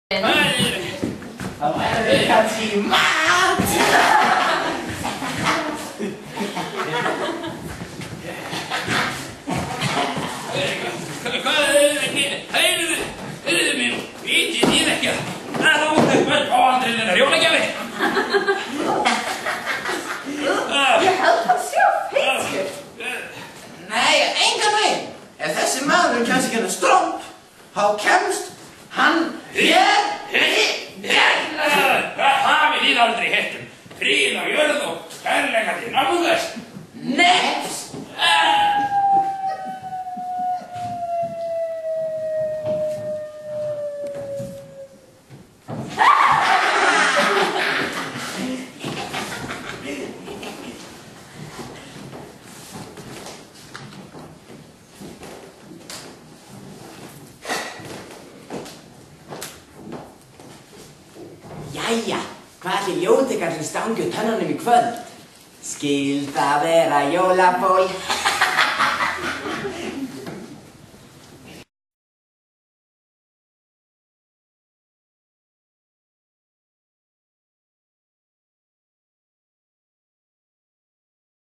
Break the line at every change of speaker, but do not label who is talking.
Það væri kannski mat!
Hvað heyrðu mér, vitið þið ekki að það er óþekkt börn á aldrei þeirra jólagjafi?
Ég held að sjá feitskjöld. Nei, engan veginn. Ef þessi maður kemst ekki hennar stromp, þá kemst hann hér.
Hafið þið aldrei heyrt frið á jörð og kærleika til náungas?
Nefs! Jæja, hvað ætli ljótekar sem stangu tönnunum í kvöld? Skylda vera jólaból.